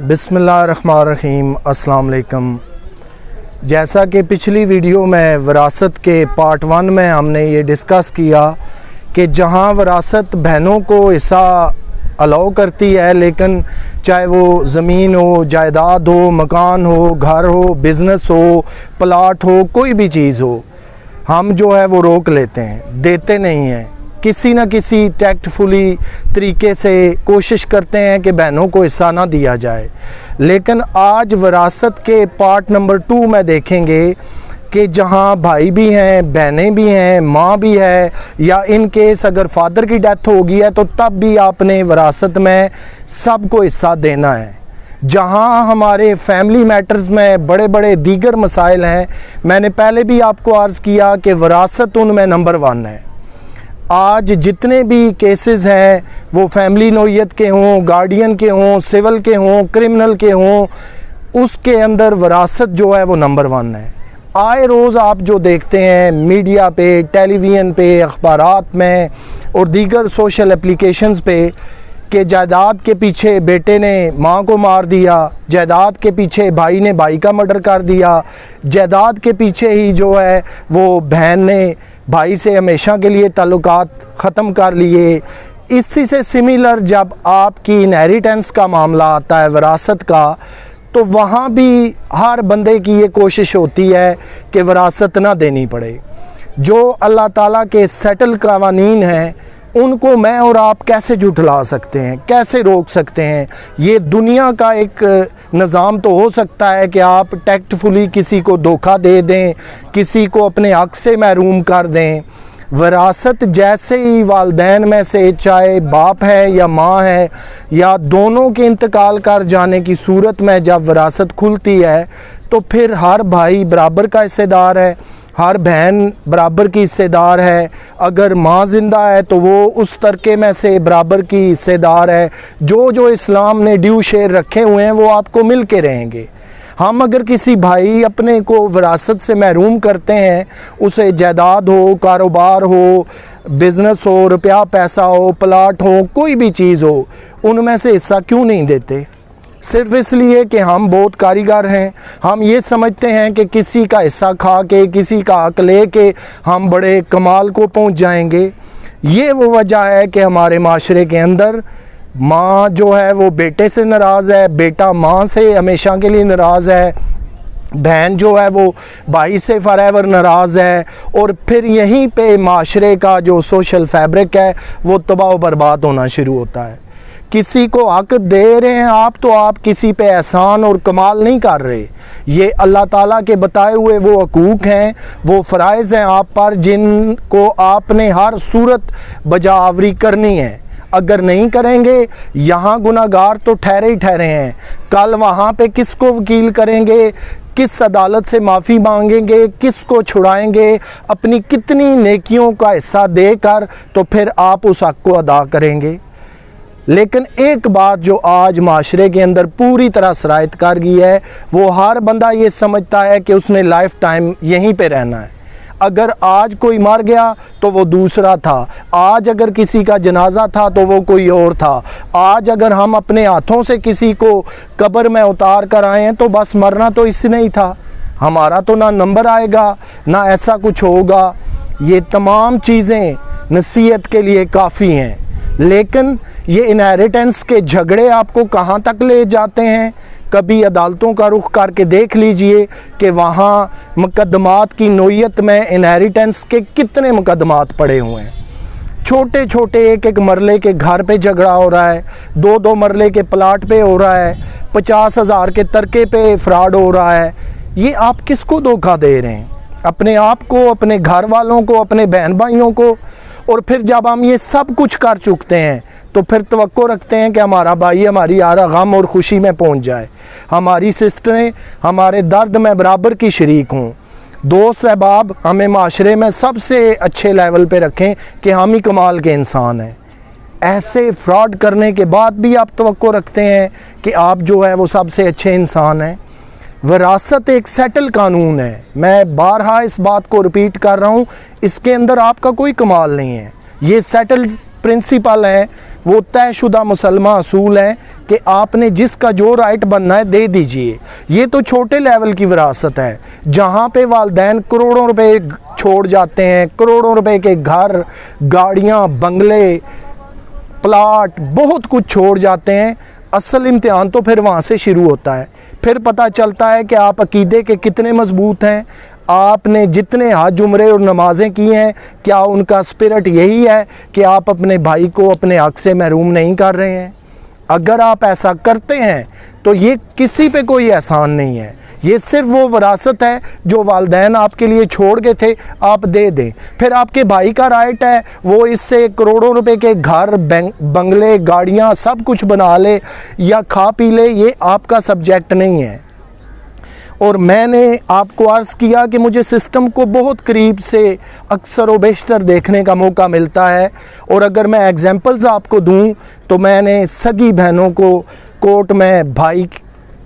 बिस्मिल्लाहिर्रहमानिर्रहीम। अस्सलाम वालेकुम। जैसा कि पिछली वीडियो में विरासत के पार्ट 1 में हमने ये डिस्कस किया कि जहाँ विरासत बहनों को हिस्सा अलाउ करती है, लेकिन चाहे वो ज़मीन हो, जायदाद हो, मकान हो, घर हो, बिज़नेस हो, प्लाट हो, कोई भी चीज़ हो, हम जो है वो रोक लेते हैं, देते नहीं हैं। किसी न किसी टैक्टफुली तरीके से कोशिश करते हैं कि बहनों को हिस्सा ना दिया जाए। लेकिन आज विरासत के पार्ट नंबर 2 में देखेंगे कि जहां भाई भी हैं, बहनें भी हैं, माँ भी है, या इन केस अगर फादर की डेथ हो गई है तो तब भी आपने विरासत में सबको हिस्सा देना है। जहां हमारे फैमिली मैटर्स में बड़े बड़े दीगर मसाइल हैं, मैंने पहले भी आपको अर्ज़ किया कि विरासत उनमें नंबर 1 है। आज जितने भी केसेस हैं वो फैमिली नोयत के हों, गार्डियन के हों, सिविल के हों, क्रिमिनल के हों, उसके अंदर विरासत जो है वो नंबर 1 है। आए रोज़ आप जो देखते हैं मीडिया पे, टेलीविज़न पे, अखबारात में और दीगर सोशल एप्लीकेशंस पे कि जायदाद के पीछे बेटे ने माँ को मार दिया, जायदाद के पीछे भाई ने भाई का मर्डर कर दिया, जायदाद के पीछे ही जो है वो बहन ने भाई से हमेशा के लिए ताल्लुकात ख़त्म कर लिए। इसी से सिमिलर जब आपकी इनहेरिटेंस का मामला आता है, विरासत का, तो वहाँ भी हर बंदे की ये कोशिश होती है कि विरासत ना देनी पड़े। जो अल्लाह ताला के सेटल कवानीन हैं उनको मैं और आप कैसे झुठला सकते हैं, कैसे रोक सकते हैं? ये दुनिया का एक निज़ाम तो हो सकता है कि आप टैक्टफुली किसी को धोखा दे दें, किसी को अपने हक़ से महरूम कर दें। विरासत जैसे ही वालिदैन में से चाहे बाप है या माँ है या दोनों के इंतकाल कर जाने की सूरत में जब विरासत खुलती है तो फिर हर भाई बराबर का हिस्सेदार है, हर बहन बराबर की हिस्सेदार है। अगर माँ ज़िंदा है तो वो उस तरके में से बराबर की हिस्सेदार है। जो जो इस्लाम ने ड्यू शेयर रखे हुए हैं वो आपको मिल के रहेंगे। हम अगर किसी भाई अपने को विरासत से महरूम करते हैं, उसे जायदाद हो, कारोबार हो, बिज़नेस हो, रुपया पैसा हो, प्लाट हो, कोई भी चीज़ हो, उनमें से हिस्सा क्यों नहीं देते? सिर्फ इसलिए कि हम बहुत कारीगर हैं। हम ये समझते हैं कि किसी का हिस्सा खा के, किसी का हक ले के हम बड़े कमाल को पहुंच जाएंगे। ये वो वजह है कि हमारे माशरे के अंदर माँ जो है वो बेटे से नाराज़ है, बेटा माँ से हमेशा के लिए नाराज़ है, बहन जो है वो भाई से फॉरएवर नाराज़ है, और फिर यहीं पे माशरे का जो सोशल फैब्रिक है वो तबाह बर्बाद होना शुरू होता है। किसी को हक दे रहे हैं आप तो आप किसी पे एहसान और कमाल नहीं कर रहे। ये अल्लाह ताला के बताए हुए वो हकूक़ हैं, वो फ़राइज़ हैं आप पर, जिनको आपने हर सूरत बजावरी करनी है। अगर नहीं करेंगे, यहाँ गुनाहगार तो ठहरे ही ठहरे हैं। कल वहाँ पे किसको वकील करेंगे, किस अदालत से माफ़ी मांगेंगे, किसको छुड़ाएंगे, अपनी कितनी नेकियों का हिस्सा देकर तो फिर आप उस हक़ को अदा करेंगे। लेकिन एक बात जो आज माशरे के अंदर पूरी तरह सरायत कर गई है, वो हर बंदा ये समझता है कि उसने लाइफ टाइम यहीं पे रहना है। अगर आज कोई मर गया तो वो दूसरा था, आज अगर किसी का जनाजा था तो वो कोई और था, आज अगर हम अपने हाथों से किसी को कब्र में उतार कर आए हैं तो बस मरना तो इसने ही था, हमारा तो ना नंबर आएगा ना ऐसा कुछ होगा। ये तमाम चीज़ें नसीहत के लिए काफ़ी हैं। लेकिन ये इनहेरिटेंस के झगड़े आपको कहाँ तक ले जाते हैं? कभी अदालतों का रुख करके देख लीजिए कि वहाँ मुकदमात की नोयत में इनहेरिटेंस के कितने मुकदमात पड़े हुए हैं। छोटे छोटे एक एक मरले के घर पे झगड़ा हो रहा है, 2-2 मरले के प्लाट पे हो रहा है, 50,000 के तरके पे फ्रॉड हो रहा है। ये आप किसको धोखा दे रहे हैं? अपने आप को, अपने घर वालों को, अपने बहन भाइयों को। और फिर जब हम ये सब कुछ कर चुकते हैं तो फिर तवक्को रखते हैं कि हमारा भाई हमारी आरा गम और ख़ुशी में पहुंच जाए, हमारी सिस्टरें हमारे दर्द में बराबर की शरीक हों, दोस्त अहबाब हमें माशरे में सबसे अच्छे लेवल पे रखें कि हम ही कमाल के इंसान हैं। ऐसे फ्रॉड करने के बाद भी आप तवक्को रखते हैं कि आप जो है वो सबसे अच्छे इंसान हैं। विरासत एक सेटल कानून है, मैं बारहा इस बात को रिपीट कर रहा हूँ, इसके अंदर आपका कोई कमाल नहीं है। ये सेटल्ड प्रिंसिपल है, वो तयशुदा मुसलमान असूल हैं कि आपने जिसका जो राइट बनना है दे दीजिए। ये तो छोटे लेवल की विरासत है, जहाँ पे वालिदैन करोड़ों रुपए छोड़ जाते हैं, करोड़ों रुपए के घर, गाड़ियाँ, बंगले, प्लाट, बहुत कुछ छोड़ जाते हैं। असल इम्तिहान तो फिर वहाँ से शुरू होता है। फिर पता चलता है कि आप अकीदे के कितने मजबूत हैं, आपने जितने हज उम्रे और नमाज़ें की हैं, क्या उनका स्पिरिट यही है कि आप अपने भाई को अपने हक से महरूम नहीं कर रहे हैं। अगर आप ऐसा करते हैं तो ये किसी पे कोई एहसान नहीं है, ये सिर्फ वो विरासत है जो वालिदैन आपके लिए छोड़ गए थे, आप दे दें। फिर आपके भाई का राइट है वो इससे करोड़ों रुपए के घर, बंगले, गाड़ियाँ सब कुछ बना ले या खा पी ले, ये आपका सब्जेक्ट नहीं है। और मैंने आपको अर्ज़ किया कि मुझे सिस्टम को बहुत करीब से अक्सर व बेशतर देखने का मौका मिलता है। और अगर मैं एग्जांपल्स आपको दूं तो मैंने सगी बहनों को कोर्ट में भाई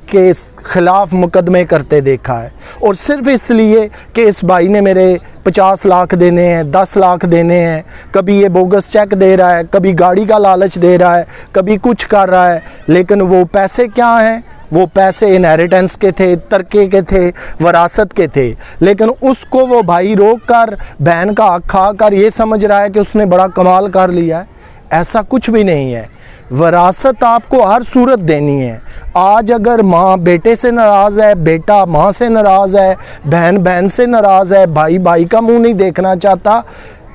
के ख़िलाफ़ मुकदमे करते देखा है, और सिर्फ़ इसलिए कि इस भाई ने मेरे 50 लाख देने हैं, 10 लाख देने हैं, कभी ये बोगस चेक दे रहा है, कभी गाड़ी का लालच दे रहा है, कभी कुछ कर रहा है। लेकिन वो पैसे क्या हैं? वो पैसे इनहेरिटेंस के थे, तरके के थे, वरासत के थे। लेकिन उसको वो भाई रोक कर बहन का हक खा कर ये समझ रहा है कि उसने बड़ा कमाल कर लिया है। ऐसा कुछ भी नहीं है। वरासत आपको हर सूरत देनी है। आज अगर माँ बेटे से नाराज़ है, बेटा माँ से नाराज़ है, बहन बहन से नाराज़ है, भाई भाई का मुंह नहीं देखना चाहता,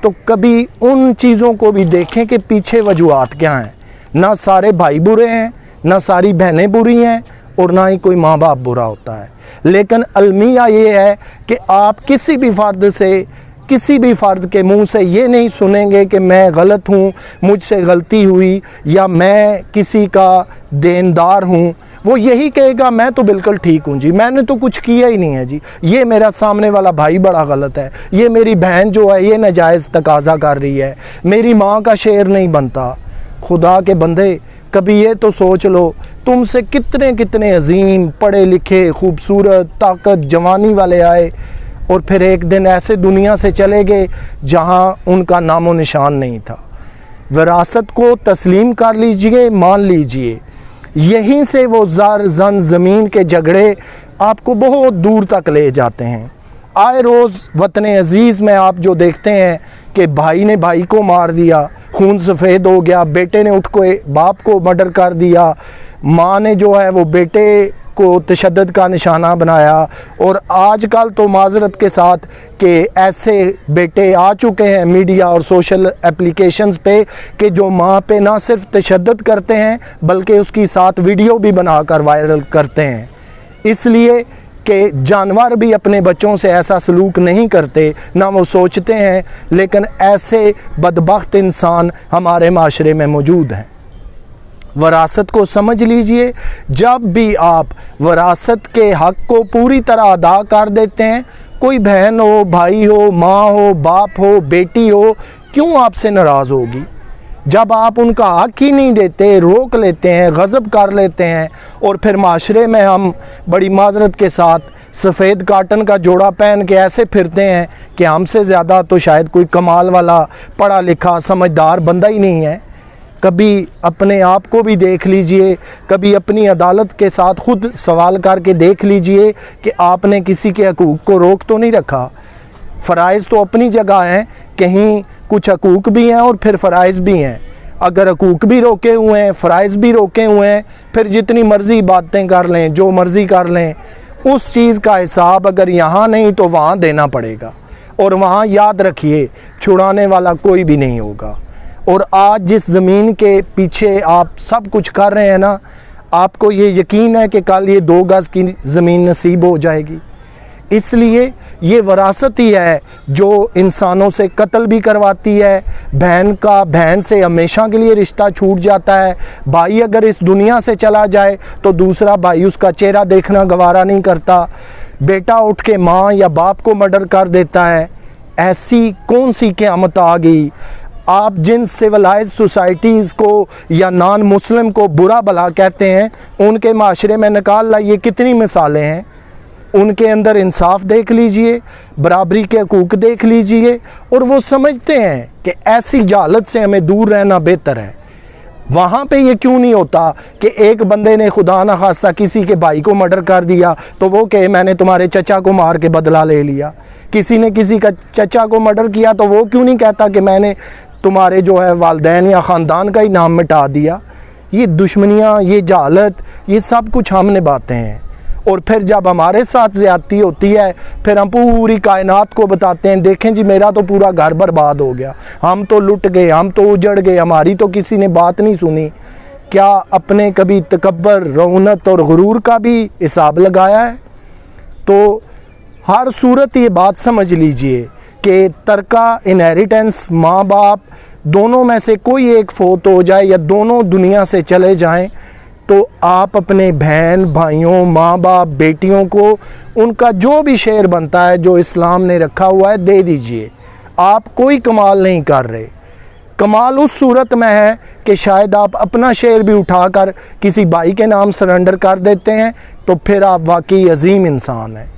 तो कभी उन चीज़ों को भी देखें कि पीछे वजूहात क्या हैं। ना सारे भाई बुरे हैं, ना सारी बहनें बुरी हैं, और ना ही कोई माँ बाप बुरा होता है। लेकिन अलमिया ये है कि आप किसी भी फ़र्द से, किसी भी फ़र्द के मुंह से ये नहीं सुनेंगे कि मैं गलत हूँ, मुझसे गलती हुई, या मैं किसी का देनदार हूँ। वो यही कहेगा मैं तो बिल्कुल ठीक हूँ जी, मैंने तो कुछ किया ही नहीं है जी, ये मेरा सामने वाला भाई बड़ा गलत है, ये मेरी बहन जो है ये नाजायज़ तकाजा कर रही है, मेरी माँ का शेर नहीं बनता। खुदा के बंदे, कभी ये तो सोच लो, तुमसे कितने कितने अजीम, पढ़े लिखे, खूबसूरत, ताकत, जवानी वाले आए, और फिर एक दिन ऐसे दुनिया से चले गए जहाँ उनका नामो निशान नहीं था। विरासत को तस्लीम कर लीजिए, मान लीजिए। यहीं से वो ज़र जन ज़मीन के झगड़े आपको बहुत दूर तक ले जाते हैं। आए रोज़ वतन अज़ीज़ में आप जो देखते हैं कि भाई ने भाई को मार दिया, खून सफ़ेद हो गया, बेटे ने उठ के बाप को मर्डर कर दिया, माँ ने जो है वो बेटे को तशद्दुद का निशाना बनाया। और आजकल तो माजरत के साथ कि ऐसे बेटे आ चुके हैं मीडिया और सोशल एप्लीकेशंस पे कि जो माँ पे ना सिर्फ तशद्दुद करते हैं बल्कि उसकी साथ वीडियो भी बनाकर वायरल करते हैं। इसलिए कि जानवर भी अपने बच्चों से ऐसा सलूक नहीं करते, ना वो सोचते हैं, लेकिन ऐसे बदबख्त इंसान हमारे माशरे में मौजूद हैं। वरासत को समझ लीजिए। जब भी आप वरासत के हक़ को पूरी तरह अदा कर देते हैं, कोई बहन हो, भाई हो, माँ हो, बाप हो, बेटी हो, क्यों आपसे नाराज़ होगी? जब आप उनका हक़ ही नहीं देते, रोक लेते हैं, गज़ब कर लेते हैं, और फिर माशरे में हम बड़ी माजरत के साथ सफ़ेद काटन का जोड़ा पहन के ऐसे फिरते हैं कि हमसे ज़्यादा तो शायद कोई कमाल वाला पढ़ा लिखा समझदार बंदा ही नहीं है। कभी अपने आप को भी देख लीजिए, कभी अपनी अदालत के साथ ख़ुद सवाल करके देख लीजिए कि आपने किसी के हकूक़ को रोक तो नहीं रखा। फ़राइज़ तो अपनी जगह हैं, कहीं कुछ हकूक़ भी हैं और फिर फ़राइज़ भी हैं। अगर हकूक़ भी रोके हुए हैं, फ़राइज़ भी रोके हुए हैं, फिर जितनी मर्ज़ी बातें कर लें, जो मर्ज़ी कर लें, उस चीज़ का हिसाब अगर यहाँ नहीं तो वहाँ देना पड़ेगा। और वहाँ याद रखिए, छुड़ाने वाला कोई भी नहीं होगा। और आज जिस ज़मीन के पीछे आप सब कुछ कर रहे हैं ना, आपको ये यकीन है कि कल ये 2 गज़ की ज़मीन नसीब हो जाएगी। इसलिए ये वरासत ही है जो इंसानों से कत्ल भी करवाती है। बहन का बहन से हमेशा के लिए रिश्ता छूट जाता है। भाई अगर इस दुनिया से चला जाए तो दूसरा भाई उसका चेहरा देखना गवारा नहीं करता। बेटा उठ के माँ या बाप को मर्डर कर देता है। ऐसी कौन सी क़यामत आ गई? आप जिन सिविलाइज सोसाइटीज़ को या नॉन मुस्लिम को बुरा भला कहते हैं, उनके माशरे में निकाल लाइए कितनी मिसालें हैं। उनके अंदर इंसाफ देख लीजिए, बराबरी के हकूक़ देख लीजिए, और वो समझते हैं कि ऐसी जालत से हमें दूर रहना बेहतर है। वहाँ पे ये क्यों नहीं होता कि एक बंदे ने खुदा न खास्ता किसी के भाई को मर्डर कर दिया तो वो कहे मैंने तुम्हारे चचा को मार के बदला ले लिया, किसी ने किसी का चचा को मर्डर किया तो वो क्यों नहीं कहता कि मैंने तुम्हारे जो है वालदैन या ख़ानदान का ही नाम मिटा दिया। ये दुश्मनियाँ, ये जहालत, ये सब कुछ हमने बातें हैं। और फिर जब हमारे साथ ज़्यादती होती है फिर हम पूरी कायनात को बताते हैं देखें जी मेरा तो पूरा घर बर्बाद हो गया, हम तो लुट गए, हम तो उजड़ गए, हमारी तो किसी ने बात नहीं सुनी। क्या अपने कभी तकब्बर, रौनत और गुरूर का भी हिसाब लगाया है? तो हर सूरत ये बात समझ लीजिए कि तरका इनहेरिटेंस, माँ बाप दोनों में से कोई एक फोत हो जाए या दोनों दुनिया से चले जाएं तो आप अपने बहन भाइयों, माँ बाप, बेटियों को उनका जो भी शेयर बनता है जो इस्लाम ने रखा हुआ है दे दीजिए। आप कोई कमाल नहीं कर रहे। कमाल उस सूरत में है कि शायद आप अपना शेयर भी उठाकर किसी भाई के नाम सरेंडर कर देते हैं तो फिर आप वाकई अजीम इंसान हैं।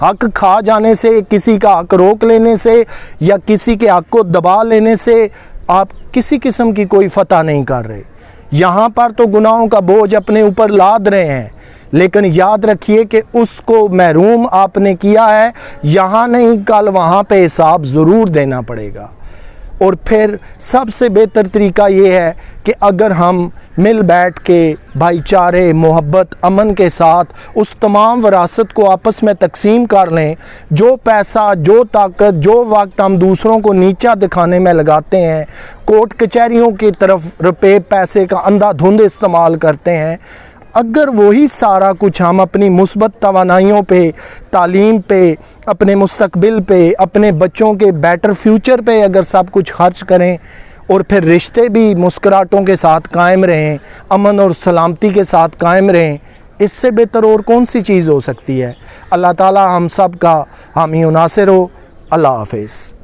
हक खा जाने से, किसी का हक रोक लेने से या किसी के हक को दबा लेने से आप किसी किस्म की कोई फतह नहीं कर रहे। यहाँ पर तो गुनाहों का बोझ अपने ऊपर लाद रहे हैं, लेकिन याद रखिए कि उसको महरूम आपने किया है, यहाँ नहीं कल वहाँ पे हिसाब ज़रूर देना पड़ेगा। और फिर सबसे बेहतर तरीका ये है कि अगर हम मिल बैठ के भाईचारे, मोहब्बत, अमन के साथ उस तमाम विरासत को आपस में तकसीम कर लें। जो पैसा, जो ताकत, जो वक्त हम दूसरों को नीचा दिखाने में लगाते हैं, कोर्ट कचहरियों की तरफ रुपए पैसे का अंधाधुंध इस्तेमाल करते हैं, अगर वही सारा कुछ हम अपनी मुस्बत तवानाइयों पे, तालीम पे, अपने मुस्तकबिल पे, अपने बच्चों के बेटर फ्यूचर पे अगर सब कुछ खर्च करें और फिर रिश्ते भी मुस्कुराहटों के साथ कायम रहें, अमन और सलामती के साथ कायम रहें, इससे बेहतर और कौन सी चीज़ हो सकती है। अल्लाह ताला हम सब का हामी नासिर हो। अल्लाह हाफ़िज़।